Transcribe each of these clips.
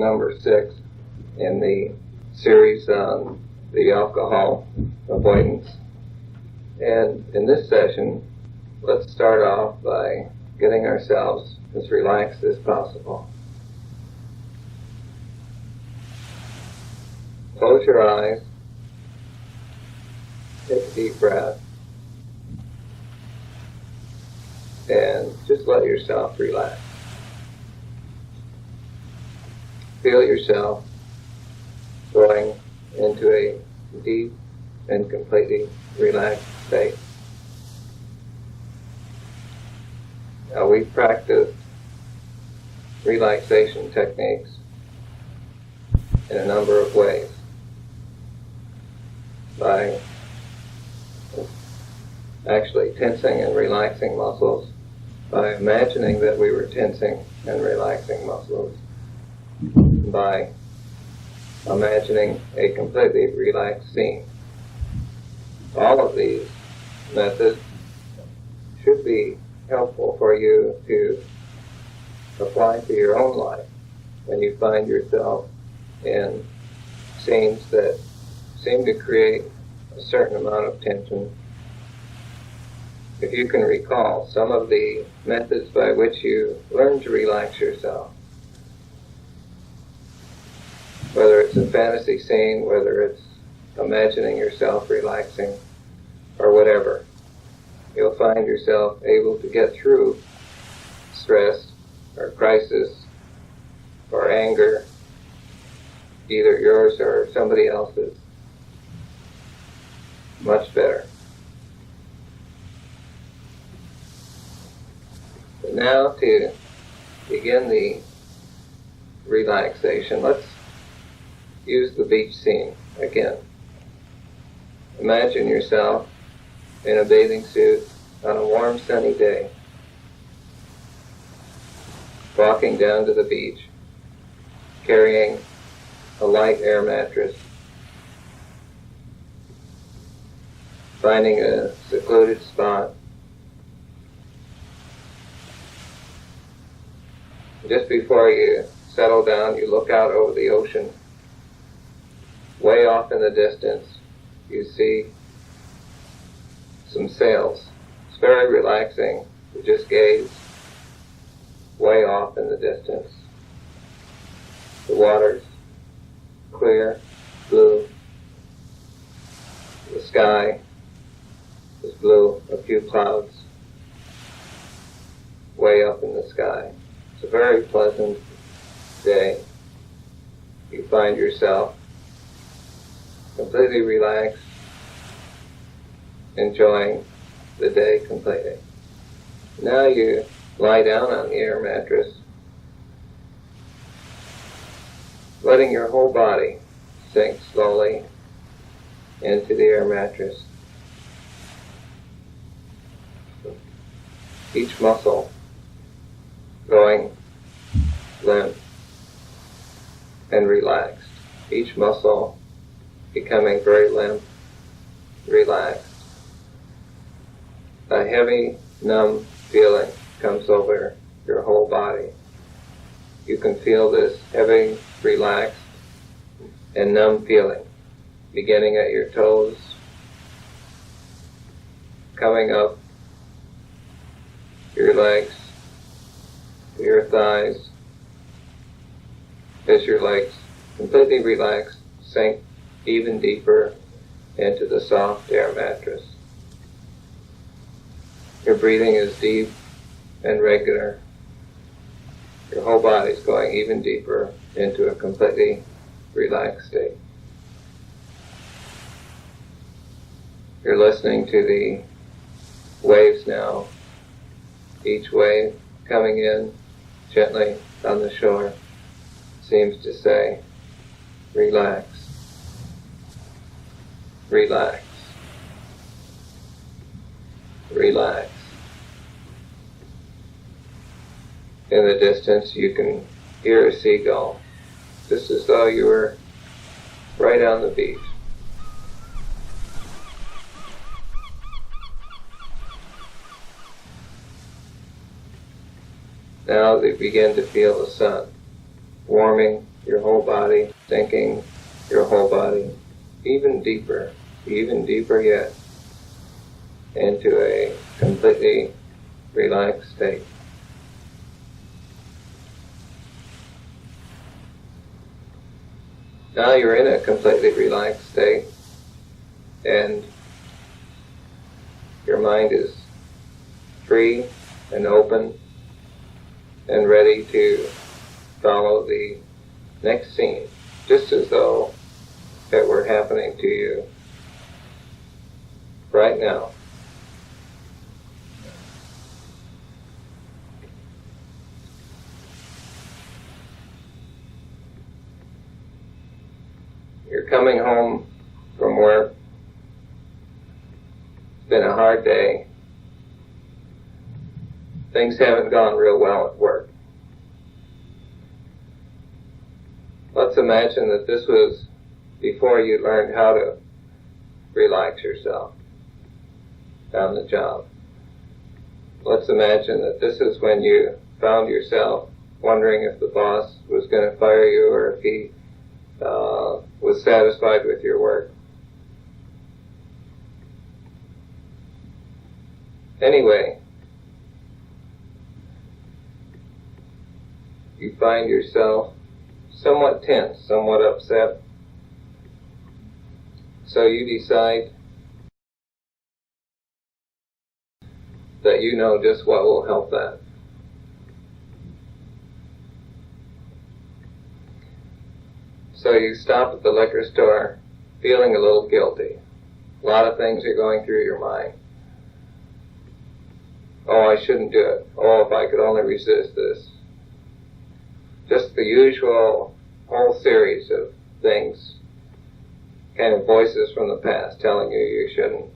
number 6 in the series on the alcohol avoidance. And in this session, let's start off by getting ourselves as relaxed as possible. Close your eyes, take a deep breath, and just let yourself relax. Feel yourself going into a deep and completely relaxed state. Now, we've practiced relaxation techniques in a number of ways. By actually tensing and relaxing muscles, by imagining that we were tensing and relaxing muscles, by imagining a completely relaxed scene. All of these methods should be helpful for you to apply to your own life when you find yourself in scenes that seem to create a certain amount of tension. If you can recall some of the methods by which you learn to relax yourself, whether it's a fantasy scene, whether it's imagining yourself relaxing, or whatever, you'll find yourself able to get through stress or crisis or anger, either yours or somebody else's, much better. But now, to begin the relaxation, let's use the beach scene again. Imagine yourself in a bathing suit on a warm, sunny day, walking down to the beach, carrying a light air mattress, finding a secluded spot. Just before you settle down, you look out over the ocean. Way off in the distance, you see some sails. It's very relaxing to just gaze way off in the distance. The water's clear, blue. The sky is blue, a few clouds way up in the sky. It's a very pleasant day. You find yourself completely relaxed, enjoying the day completely. Now you lie down on the air mattress, letting your whole body sink slowly into the air mattress. Each muscle going limp and relaxed. Each muscle becoming very limp, relaxed. A heavy, numb feeling comes over your whole body. You can feel this heavy, relaxed, and numb feeling beginning at your toes, coming up your legs, your thighs, as your legs completely relaxed, sink even deeper into the soft air mattress. Your breathing is deep and regular. Your whole body's going even deeper into a completely relaxed state. You're listening to the waves now, each wave coming in gently on the shore seems to say, relax, relax, relax. In the distance you can hear a seagull, just as though you were right on the beach. Now they begin to feel the sun warming your whole body, sinking your whole body even deeper yet, into a completely relaxed state. Now you're in a completely relaxed state, and your mind is free and open and ready to follow the next scene, just as though it were happening to you right now. You're coming home from work. It's been a hard day. Things haven't gone real well at work. Let's imagine that this was before you learned how to relax yourself on the job. Let's imagine that this is when you found yourself wondering if the boss was going to fire you or if he was satisfied with your work. Anyway, you find yourself somewhat tense, somewhat upset. So you decide that you know just what will help that. So you stop at the liquor store feeling a little guilty. A lot of things are going through your mind. Oh, I shouldn't do it. Oh, if I could only resist this. Just the usual whole series of things, kind of voices from the past telling you you shouldn't.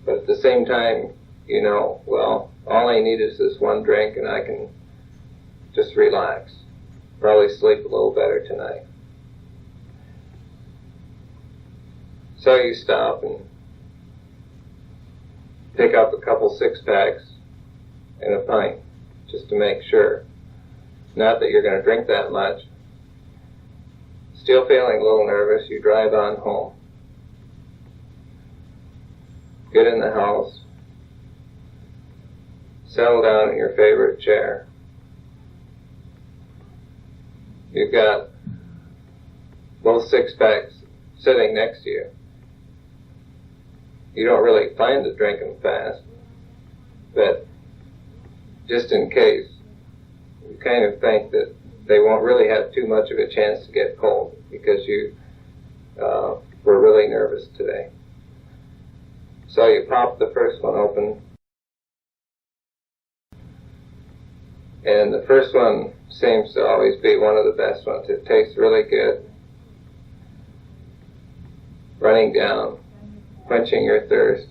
But at the same time, you know, well, all I need is this one drink and I can just relax. Probably sleep a little better tonight. So you stop and pick up a couple six-packs and a pint, just to make sure. Not that you're going to drink that much. Still feeling a little nervous, you drive on home. Get in the house. Settle down in your favorite chair. You've got both six-packs sitting next to you. You don't really plan to drink them fast, but just in case, you kind of think that they won't really have too much of a chance to get cold because you were really nervous today. So you pop the first one open, and the first one seems to always be one of the best ones. It tastes really good, running down, quenching your thirst.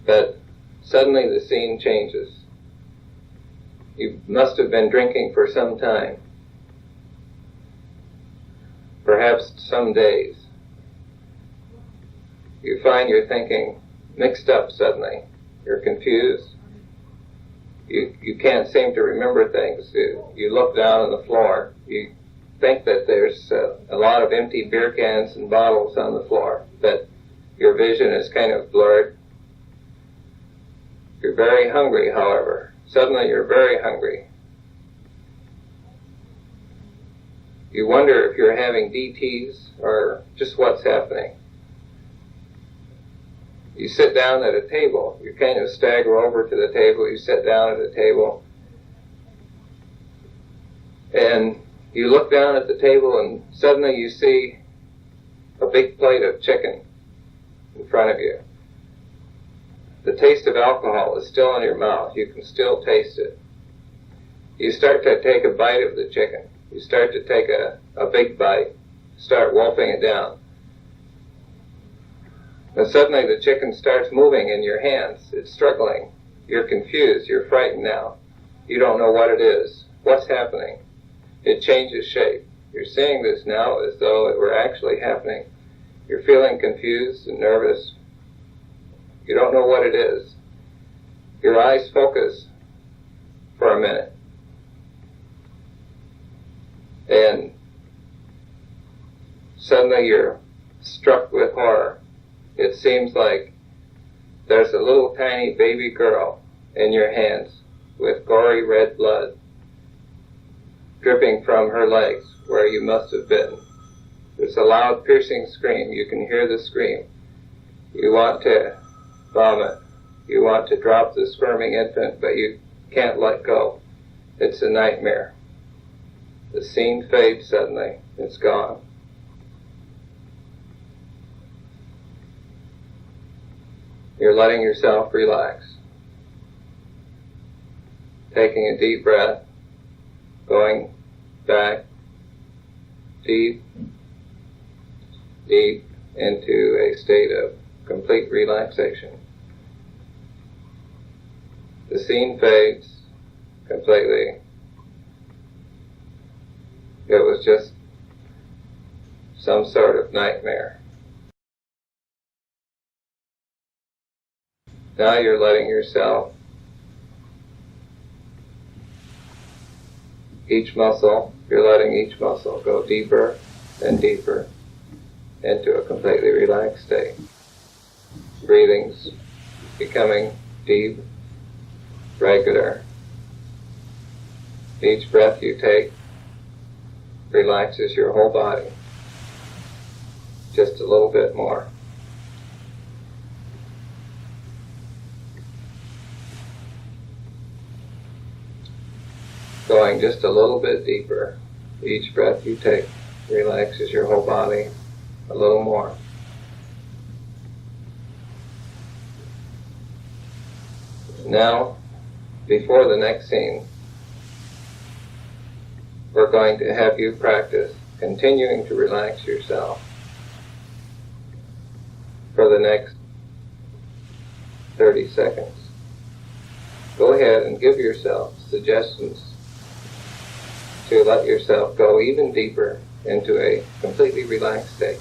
But suddenly the scene changes. You must have been drinking for some time, perhaps some days. You find your thinking mixed up suddenly. You're confused. You can't seem to remember things. You look down on the floor. You think that there's a lot of empty beer cans and bottles on the floor, that your vision is kind of blurred. You're very hungry, however. Suddenly you're very hungry. You wonder if you're having DTs or just what's happening. You sit down at a table. You kind of stagger over to the table. You sit down at a table. And you look down at the table and suddenly you see a big plate of chicken in front of you. The taste of alcohol is still in your mouth. You can still taste it. You start to take a bite of the chicken. You start to take a big bite, start wolfing it down. And suddenly the chicken starts moving in your hands. It's struggling. You're confused. You're frightened now. You don't know what it is. What's happening? It changes shape. You're seeing this now as though it were actually happening. You're feeling confused and nervous. You don't know what it is. Your eyes focus. for a minute. And suddenly you're struck with horror. It seems like there's a little tiny baby girl in your hands with gory red blood dripping from her legs where you must have been. There's a loud piercing scream. You can hear the scream. You want to vomit. You want to drop the squirming infant, but you can't let go. It's a nightmare. The scene fades suddenly. It's gone. You're letting yourself relax. Taking a deep breath, going back deep into a state of complete relaxation. The scene fades completely. It was just some sort of nightmare. Now you're letting yourself, you're letting each muscle go deeper and deeper into a completely relaxed state. Breathing's becoming deep, regular. Each breath you take relaxes your whole body just a little bit more. Going just a little bit deeper. Each breath you take relaxes your whole body a little more. Now, before the next scene, we're going to have you practice continuing to relax yourself for the next 30 seconds. Go ahead and give yourself suggestions to let yourself go even deeper into a completely relaxed state.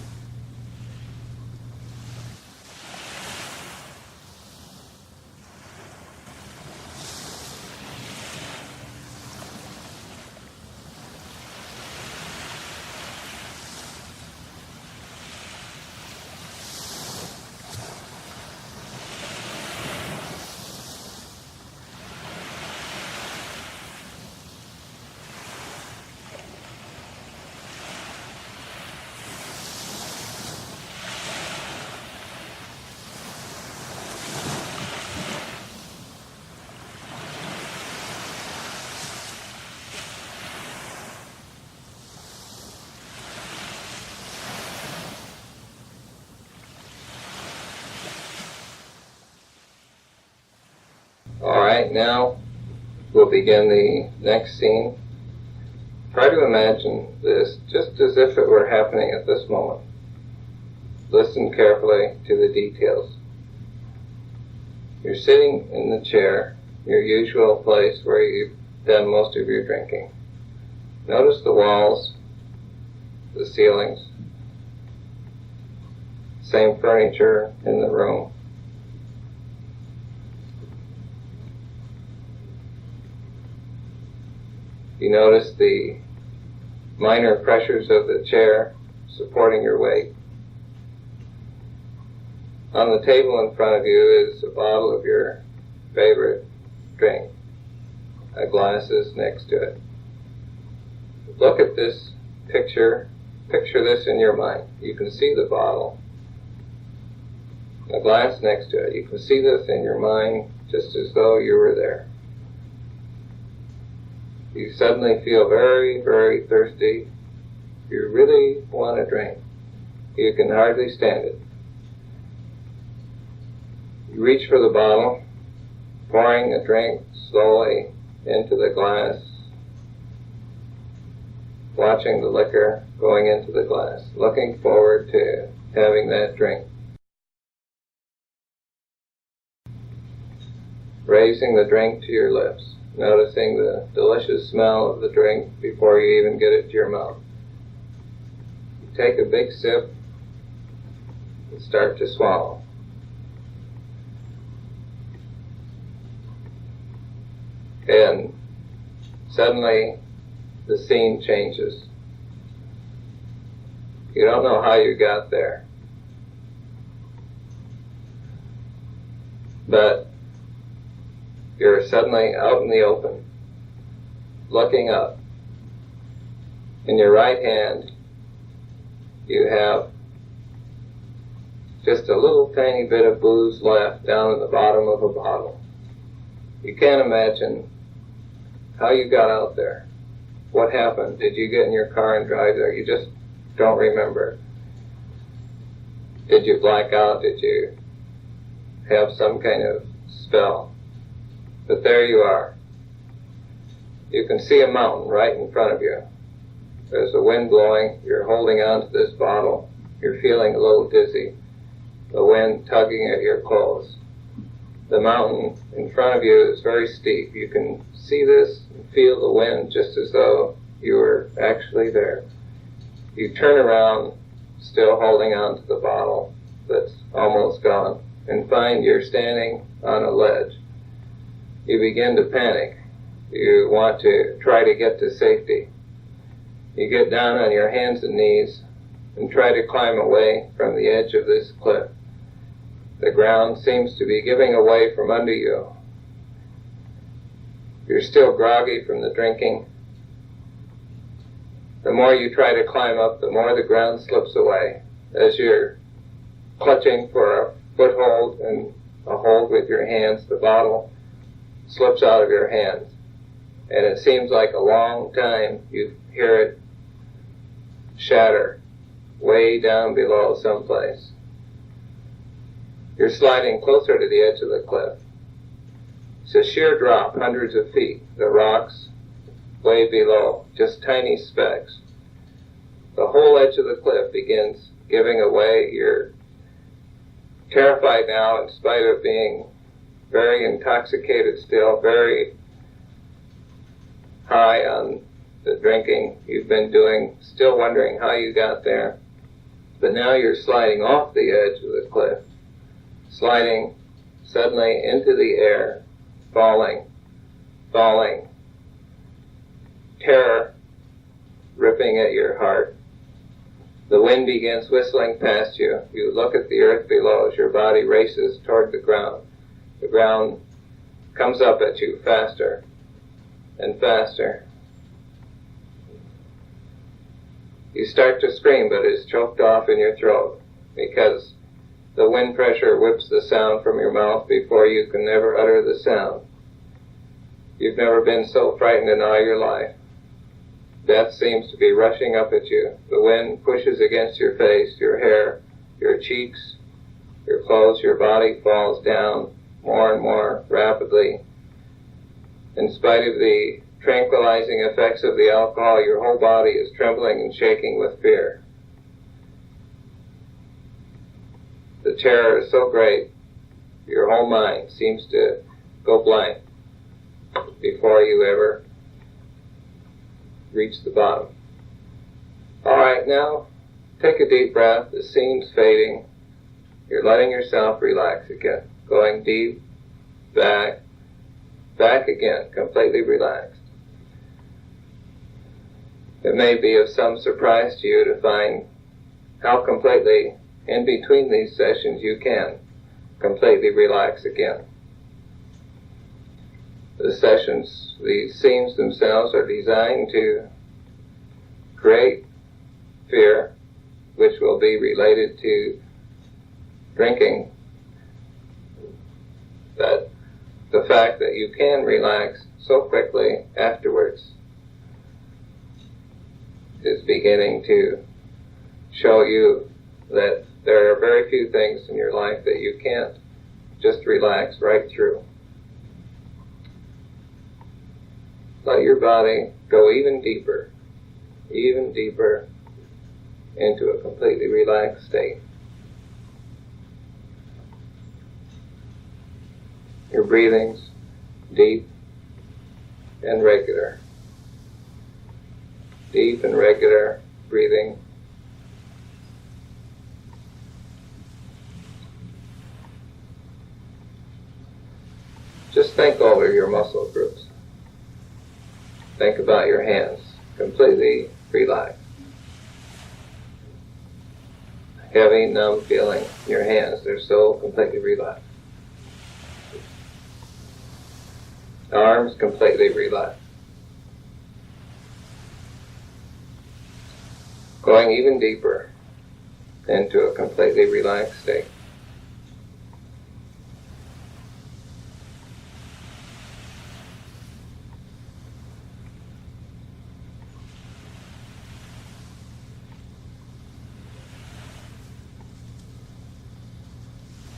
Alright, now we'll begin the next scene. Try to imagine this just as if it were happening at this moment. Listen carefully to the details. You're sitting in the chair, your usual place where you've done most of your drinking. Notice the walls, the ceilings, same furniture in the room. You notice the minor pressures of the chair supporting your weight. On the table in front of you is a bottle of your favorite drink. A glass is next to it. Look at this picture. Picture this in your mind. You can see the bottle. A glass next to it. You can see this in your mind just as though you were there. You suddenly feel very, very thirsty. You really want a drink. You can hardly stand it. You reach for the bottle, pouring a drink slowly into the glass, watching the liquor going into the glass, looking forward to having that drink. Raising the drink to your lips, noticing the delicious smell of the drink before you even get it to your mouth. You take a big sip and start to swallow. And suddenly the scene changes. You don't know how you got there, but you're suddenly out in the open, looking up. In your right hand, you have just a little tiny bit of booze left down in the bottom of a bottle. You can't imagine how you got out there. What happened? Did you get in your car and drive there? You just don't remember. Did you black out? Did you have some kind of spell? But there you are. You can see a mountain right in front of you. There's a wind blowing. You're holding on to this bottle. You're feeling a little dizzy. The wind tugging at your clothes. The mountain in front of you is very steep. You can see this and feel the wind just as though you were actually there. You turn around, still holding on to the bottle that's almost gone, and find you're standing on a ledge. You begin to panic. You want to try to get to safety. You get down on your hands and knees and try to climb away from the edge of this cliff. The ground seems to be giving away from under you. You're still groggy from the drinking. The more you try to climb up, the more the ground slips away. As you're clutching for a foothold and a hold with your hands, the bottle slips out of your hands. And it seems like a long time. You hear it shatter way down below someplace. You're sliding closer to the edge of the cliff. It's a sheer drop, hundreds of feet. The rocks way below, just tiny specks. The whole edge of the cliff begins giving away. You're terrified now in spite of being very intoxicated still, very high on the drinking you've been doing, still wondering how you got there. But now you're sliding off the edge of the cliff, sliding suddenly into the air, falling, terror ripping at your heart. The wind begins whistling past you. You look at the earth below as your body races toward the ground. The ground comes up at you faster and faster. You start to scream, but it's choked off in your throat because the wind pressure whips the sound from your mouth before you can ever utter the sound. You've never been so frightened in all your life. Death seems to be rushing up at you. The wind pushes against your face, your hair, your cheeks, your clothes, your body falls down more and more rapidly. In spite of the tranquilizing effects of the alcohol, your whole body is trembling and shaking with fear. The terror is so great, your whole mind seems to go blank before you ever reach the bottom. All right, now take a deep breath. The scene's fading. You're letting yourself relax again, going deep, back again, completely relaxed. It may be of some surprise to you to find how completely, in between these sessions, you can completely relax again. The sessions, these scenes themselves are designed to create fear, which will be related to drinking. But the fact that you can relax so quickly afterwards is beginning to show you that there are very few things in your life that you can't just relax right through. Let your body go even deeper into a completely relaxed state. Your breathing's deep and regular. Deep and regular breathing. Just think over your muscle groups. Think about your hands, completely relaxed. Heavy, numb feeling in your hands, they're so completely relaxed. Arms completely relaxed. Going even deeper into a completely relaxed state.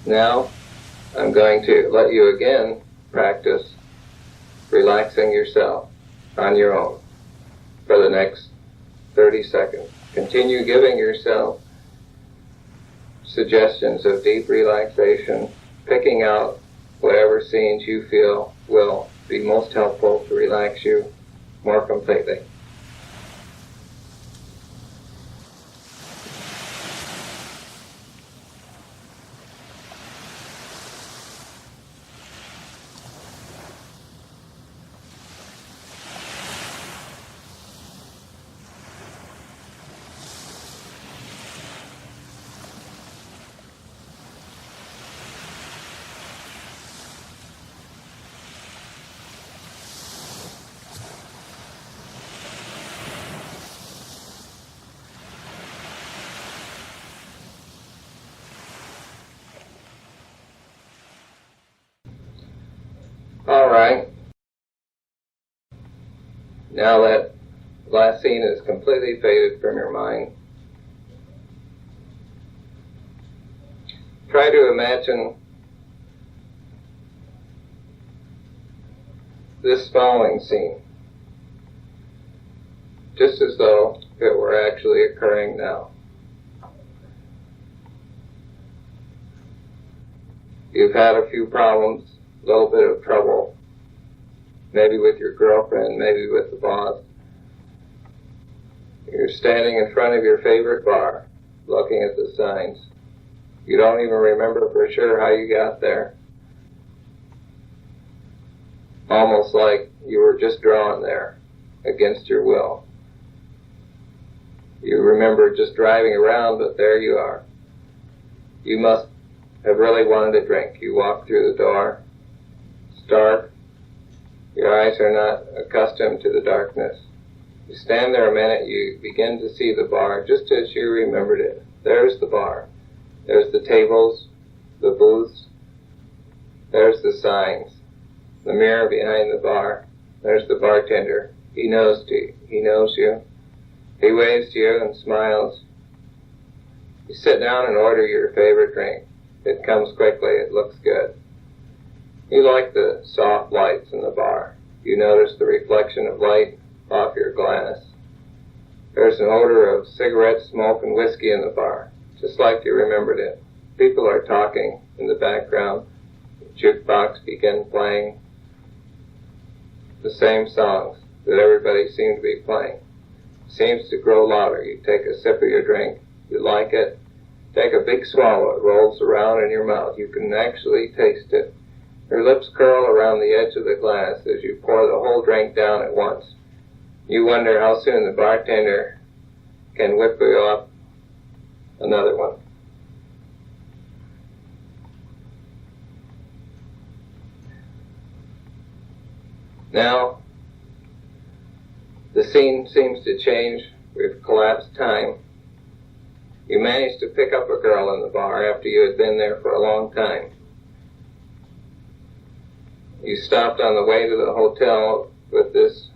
Now, I'm going to let you again practice relaxing yourself on your own for the next 30 seconds. Continue giving yourself suggestions of deep relaxation, picking out whatever scenes you feel will be most helpful to relax you more completely. All right. Now that last scene is completely faded from your mind, try to imagine this following scene, just as though it were actually occurring now. You've had a few problems, a little bit of trouble, maybe with your girlfriend, maybe with the boss. You're standing in front of your favorite bar, looking at the signs. You don't even remember for sure how you got there. Almost like you were just drawn there against your will. You remember just driving around, but there you are. You must have really wanted a drink. You walk through the door. It's dark. Your eyes are not accustomed to the darkness. You stand there a minute, you begin to see the bar just as you remembered it. There's the bar. There's the tables, the booths. There's the signs. The mirror behind the bar. There's the bartender. He knows you. He waves to you and smiles. You sit down and order your favorite drink. It comes quickly. It looks good. You like the soft lights in the bar. You notice the reflection of light off your glass. There's an odor of cigarette smoke and whiskey in the bar, just like you remembered it. People are talking in the background. The jukebox begins playing the same songs that everybody seemed to be playing. It seems to grow louder. You take a sip of your drink. You like it. Take a big swallow. It rolls around in your mouth. You can actually taste it. Your lips curl around the edge of the glass as you pour the whole drink down at once. You wonder how soon the bartender can whip you up another one. Now, the scene seems to change. We've collapsed time. You managed to pick up a girl in the bar after you had been there for a long time. You stopped on the way to the hotel with this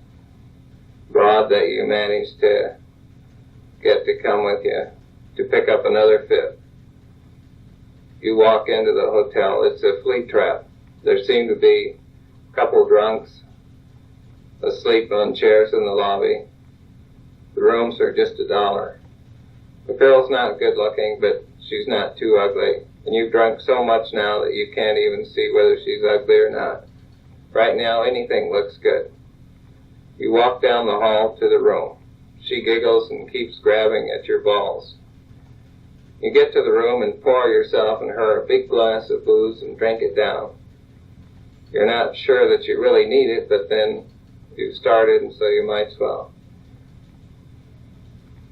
broad that you managed to get to come with you to pick up another fifth. You walk into the hotel. It's a flea trap. There seem to be a couple drunks asleep on chairs in the lobby. The rooms are just $1. The girl's not good looking, but she's not too ugly. And you've drunk so much now that you can't even see whether she's ugly or not. Right now, anything looks good. You walk down the hall to the room. She giggles and keeps grabbing at your balls. You get to the room and pour yourself and her a big glass of booze and drink it down. You're not sure that you really need it, but then You've started, and so you might as well.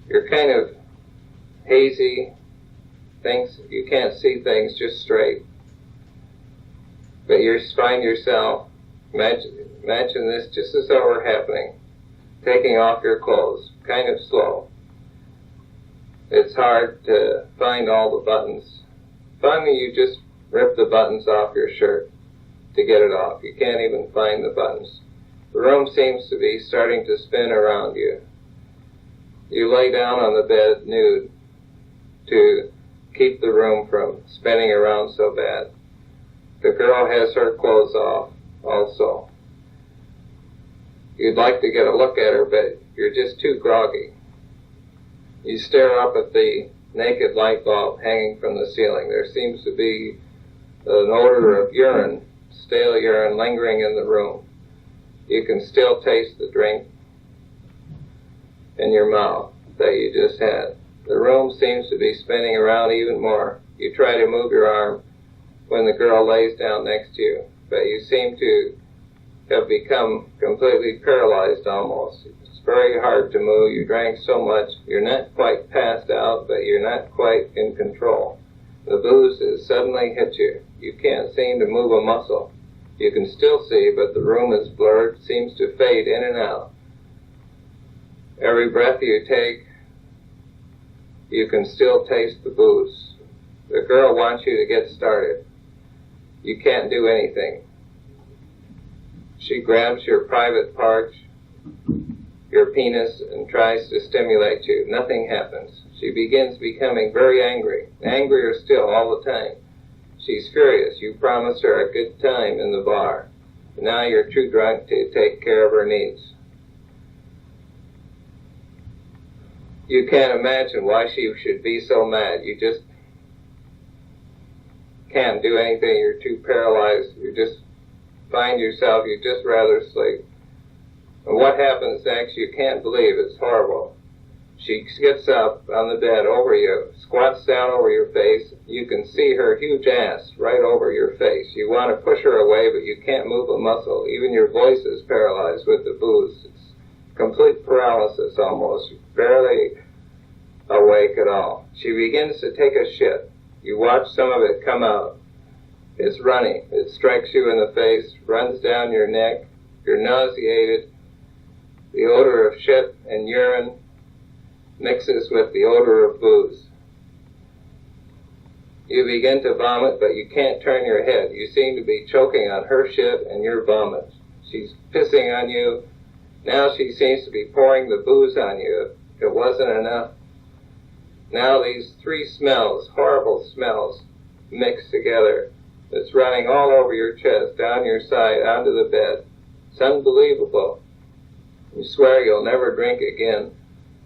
You're kind of hazy, you can't see things just straight. But you find yourself, imagine this just as though it were happening, taking off your clothes, kind of slow. It's hard to find all the buttons. Finally, you just rip the buttons off your shirt to get it off. You can't even find the buttons. The room seems to be starting to spin around you. You lay down on the bed nude to keep the room from spinning around so bad. The girl has her clothes off also. You'd like to get a look at her, but you're just too groggy. You stare up at the naked light bulb hanging from the ceiling. There seems to be an odor of urine, stale urine, lingering in the room. You can still taste the drink in your mouth that you just had. The room seems to be spinning around even more. You try to move your arm when the girl lays down next to you, but you seem to have become completely paralyzed almost. It's very hard to move. You drank so much. You're not quite passed out, but you're not quite in control. The booze has suddenly hit you. You can't seem to move a muscle. You can still see, but the room is blurred, seems to fade in and out. Every breath you take, you can still taste the booze. The girl wants you to get started. You can't do anything. She grabs your private part, your penis, and tries to stimulate you. Nothing happens. She begins becoming very angry, angrier still all the time. She's furious. You promised her a good time in the bar. Now you're too drunk to take care of her needs. You can't imagine why she should be so mad. You just can't do anything. You're too paralyzed. You just find yourself, you'd just rather sleep. And what happens next, you can't believe. It's horrible. She gets up on the bed over you, squats down over your face. You can see her huge ass right over your face. You want to push her away, but you can't move a muscle. Even your voice is paralyzed with the booze. It's complete paralysis almost. Barely awake at all. She begins to take a shit. You watch some of it come out. It's running. It strikes you in the face, runs down your neck. You're nauseated. The odor of shit and urine mixes with the odor of booze. You begin to vomit, but you can't turn your head. You seem to be choking on her shit and your vomit. She's pissing on you. Now she seems to be pouring the booze on you. It wasn't enough. Now these three smells, horrible smells, mix together. It's running all over your chest, down your side, onto the bed. It's unbelievable. You swear you'll never drink again,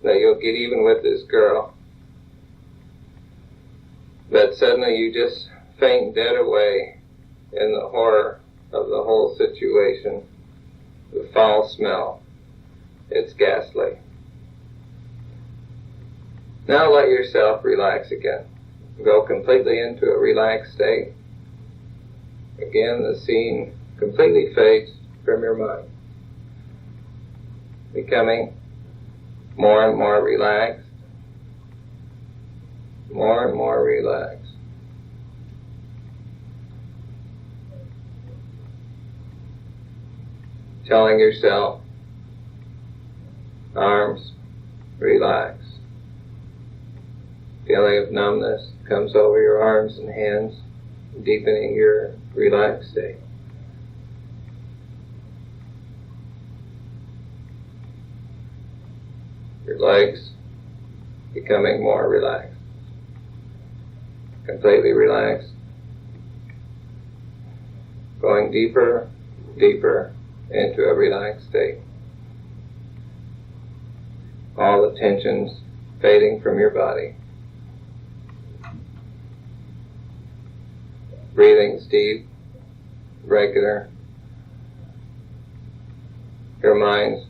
that you'll get even with this girl. But suddenly you just faint dead away in the horror of the whole situation. The foul smell. It's ghastly. Now let yourself relax again. Go completely into a relaxed state. Again, the scene completely fades from your mind, becoming more and more relaxed, more and more relaxed. Telling yourself, arms, relax. Feeling of numbness comes over your arms and hands, deepening your relaxed state. Your legs becoming more relaxed, completely relaxed, going deeper, deeper into a relaxed state. All the tensions fading from your body. Breathing's deep, regular. Your mind's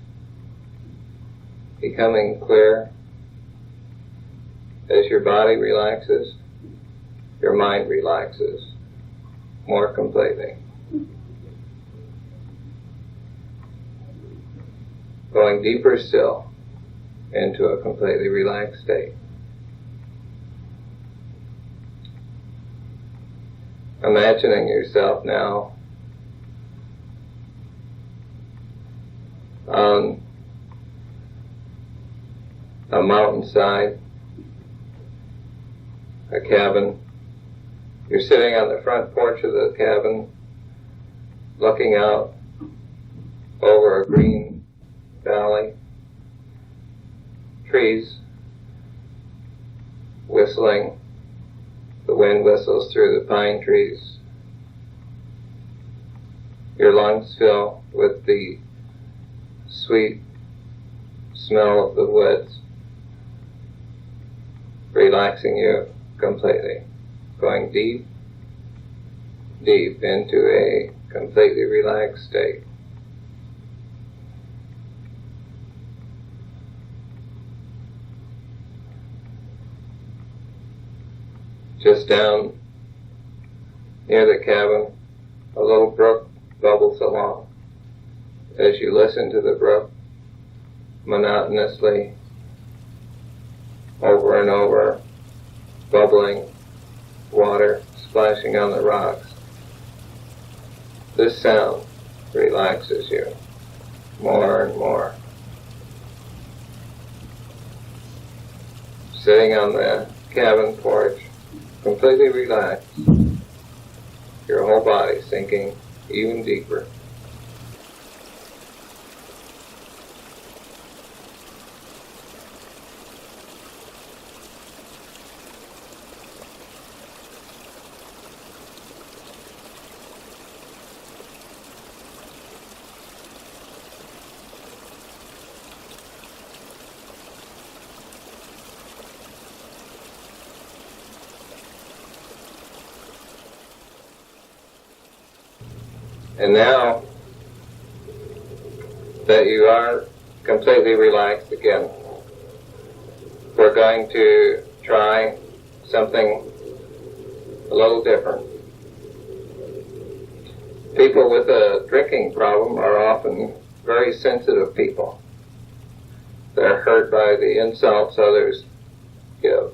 becoming clear. As your body relaxes, your mind relaxes more completely. going deeper still into a completely relaxed state. Imagining yourself now on a mountainside, a cabin. You're sitting on the front porch of the cabin, looking out over a green valley, trees whistling. The wind whistles through the pine trees. Your lungs fill with the sweet smell of the woods, relaxing you completely, going deep, deep into a completely relaxed state. Just down near the cabin, a little brook bubbles along. As you listen to the brook monotonously, over and over, bubbling water splashing on the rocks, this sound relaxes you more and more. Sitting on the cabin porch, completely relaxed, your whole body sinking even deeper. And now that you are completely relaxed again, we're going to try something a little different. People with a drinking problem are often very sensitive people. They're hurt by the insults others give.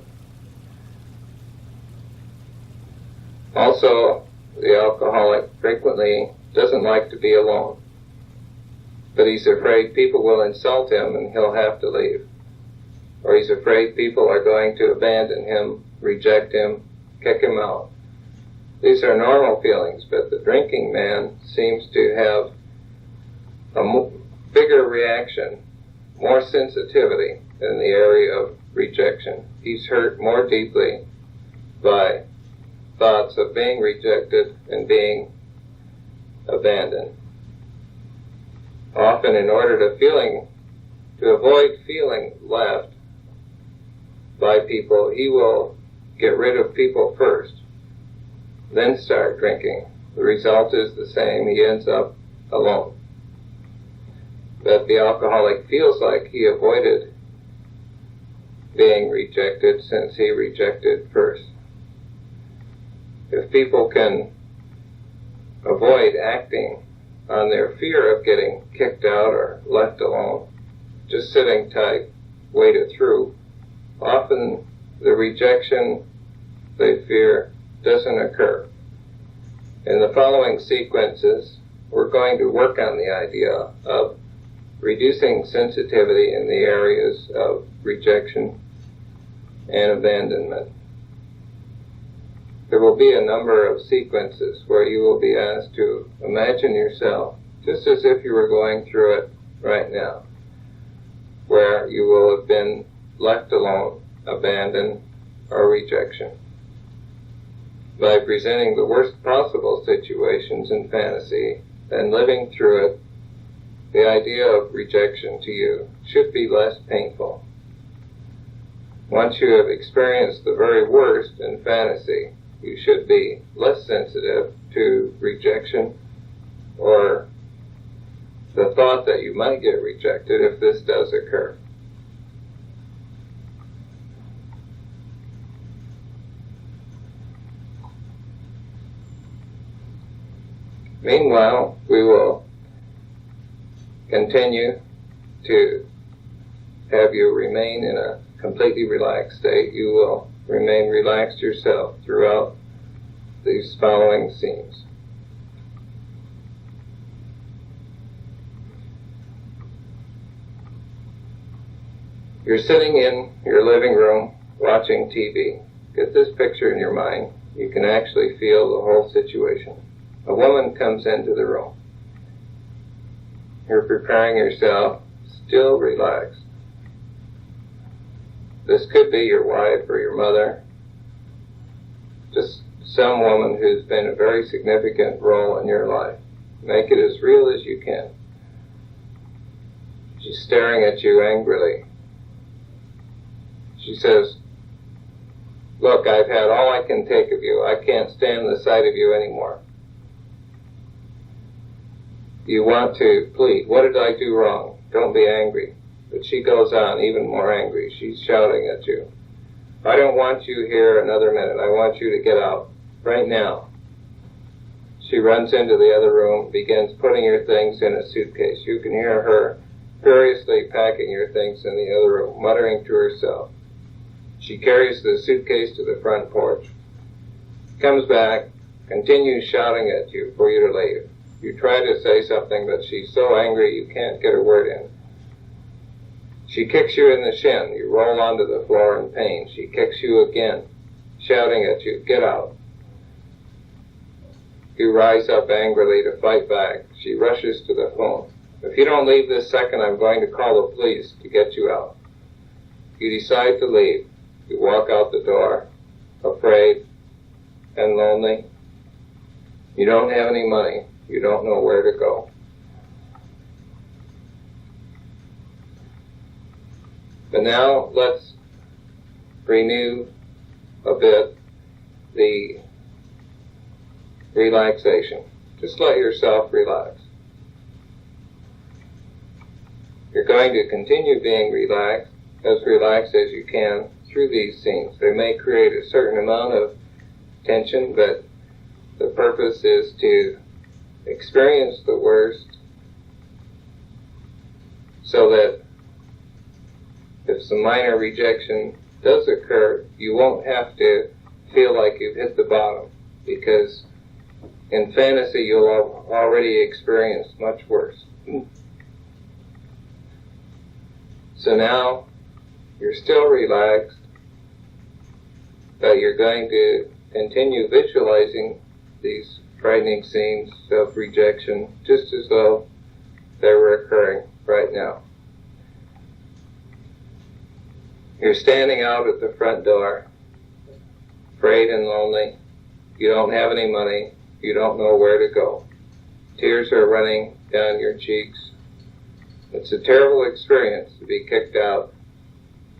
Also, the alcoholic frequently doesn't like to be alone, but he's afraid people will insult him and he'll have to leave. Or he's afraid people are going to abandon him, reject him, kick him out. These are normal feelings, but the drinking man seems to have a bigger reaction, more sensitivity in the area of rejection. He's hurt more deeply by thoughts of being rejected and being abandoned. Often, in order to avoid feeling left by people, he will get rid of people first, then start drinking. The result is the same. He ends up alone. But the alcoholic feels like he avoided being rejected since he rejected first. If people can avoid acting on their fear of getting kicked out or left alone, just sitting tight, wait it through, often the rejection they fear doesn't occur. In the following sequences, we're going to work on the idea of reducing sensitivity in the areas of rejection and abandonment. There will be a number of sequences where you will be asked to imagine yourself just as if you were going through it right now, where you will have been left alone, abandoned, or rejection. By presenting the worst possible situations in fantasy and living through it, the idea of rejection to you should be less painful. Once you have experienced the very worst in fantasy, you should be less sensitive to rejection or the thought that you might get rejected if this does occur. Meanwhile, we will continue to have you remain in a completely relaxed state, you will remain relaxed yourself throughout these following scenes. You're sitting in your living room watching TV. Get this picture in your mind. You can actually feel the whole situation. A woman comes into the room. You're preparing yourself, still relaxed. This could be your wife or your mother, just some woman who's been a very significant role in your life. Make it as real as you can. She's staring at you angrily. She says, "Look, I've had all I can take of you. I can't stand the sight of you anymore." You want to plead, "What did I do wrong? Don't be angry." But she goes on, even more angry. She's shouting at you. "I don't want you here another minute. I want you to get out right now." She runs into the other room, begins putting your things in a suitcase. You can hear her furiously packing your things in the other room, muttering to herself. She carries the suitcase to the front porch, comes back, continues shouting at you for you to leave. You try to say something, but she's so angry you can't get a word in. She kicks you in the shin. You roll onto the floor in pain. She kicks you again, shouting at you, "Get out." You rise up angrily to fight back. She rushes to the phone. "If you don't leave this second, I'm going to call the police to get you out." You decide to leave. You walk out the door, afraid and lonely. You don't have any money. You don't know where to go. But now let's renew a bit the relaxation. Just let yourself relax. You're going to continue being relaxed as you can through these scenes. They may create a certain amount of tension, but the purpose is to experience the worst so that if some minor rejection does occur, you won't have to feel like you've hit the bottom, because in fantasy you'll have already experienced much worse. So now you're still relaxed, but you're going to continue visualizing these frightening scenes of rejection just as though they were occurring right now. You're standing out at the front door, afraid and lonely. You don't have any money. You don't know where to go. Tears are running down your cheeks. It's a terrible experience to be kicked out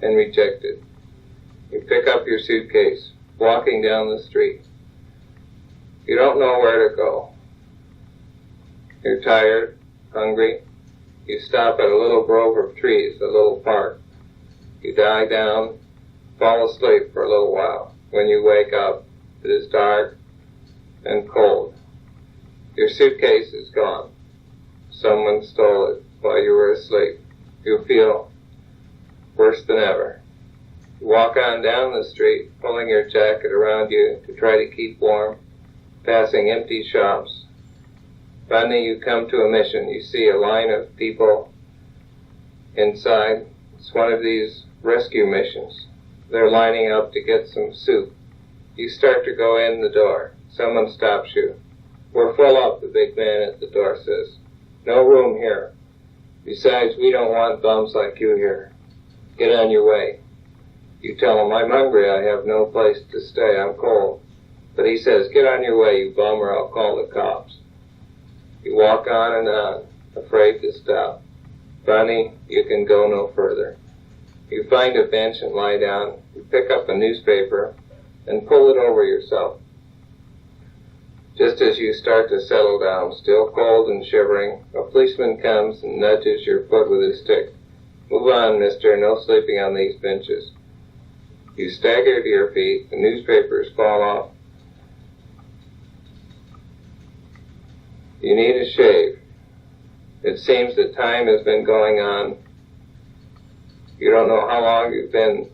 and rejected. You pick up your suitcase, walking down the street. You don't know where to go. You're tired, hungry. You stop at a little grove of trees, a little park. You lie down, fall asleep for a little while. When you wake up, it is dark and cold. Your suitcase is gone. Someone stole it while you were asleep. You feel worse than ever. You walk on down the street, pulling your jacket around you to try to keep warm, passing empty shops. Finally, you come to a mission. You see a line of people inside. It's one of these rescue missions. They're lining up to get some soup. You start to go in the door. Someone stops you. "We're full up," the big man at the door says. "No room here. Besides, we don't want bums like you here. Get on your way." You tell him, "I'm hungry. I have no place to stay. I'm cold." But he says, "Get on your way, you bum, or I'll call the cops." You walk on and on, afraid to stop. Finally, you can go no further. You find a bench and lie down. You pick up a newspaper and pull it over yourself. Just as you start to settle down, still cold and shivering, a policeman comes and nudges your foot with his stick. "Move on, mister. No sleeping on these benches." You stagger to your feet. The newspapers fall off. You need a shave. It seems that time has been going on You don't know how long you've been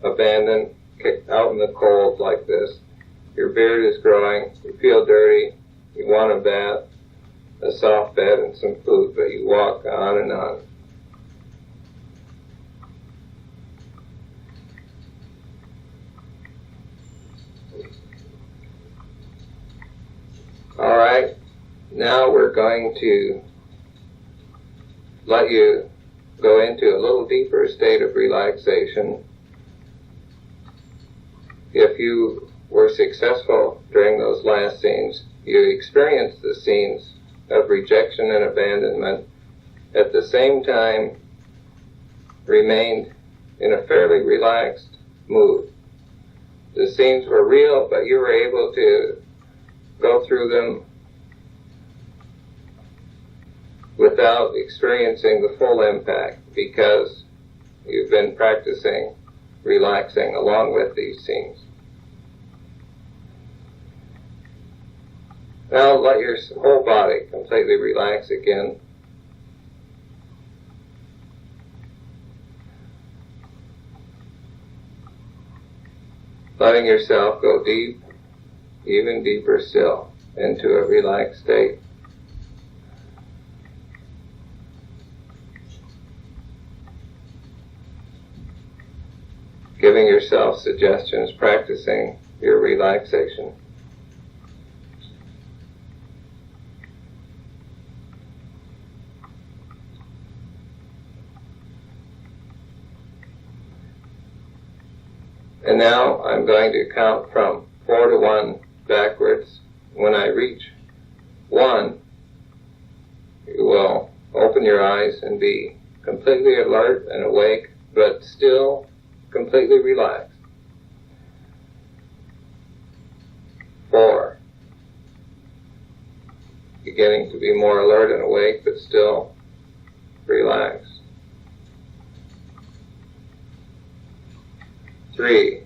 abandoned, kicked out in the cold like this. Your beard is growing, you feel dirty, you want a bath, a soft bed and some food, but you walk on and on. All right, now we're going to let you go into a little deeper state of relaxation. If you were successful during those last scenes, you experienced the scenes of rejection and abandonment, at the same time remained in a fairly relaxed mood. The scenes were real, but you were able to go through them without experiencing the full impact, because you've been practicing relaxing along with these scenes. Now let your whole body completely relax again. Letting yourself go deep, even deeper still, into a relaxed state. Giving yourself suggestions, practicing your relaxation. And now I'm going to count from 4 to 1 backwards. When I reach 1, you will open your eyes and be completely alert and awake, but still completely relaxed. 4, beginning to be more alert and awake, but still relaxed. 3,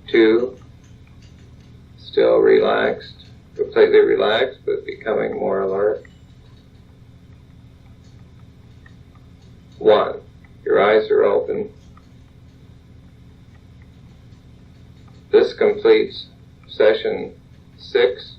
2, still relaxed, completely relaxed, but becoming more alert. 1, your eyes are open. This completes session 6